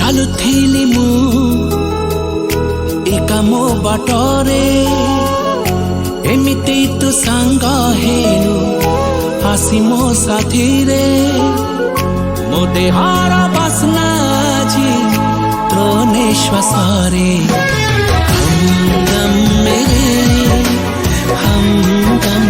ଚାଲୁଥିଲି ମୁଁ ଏକା ମୋ ବାଟରେ, ଏମିତି ତୁ ସାଙ୍ଗ ହେଲୁ ଆସି ମୋ ସାଥିରେ। ମୋ ଦେହର ବାସ୍ନା ଆଜି ତୋ ନିଶ୍ୱାସରେ। हमदम मेरे हमदम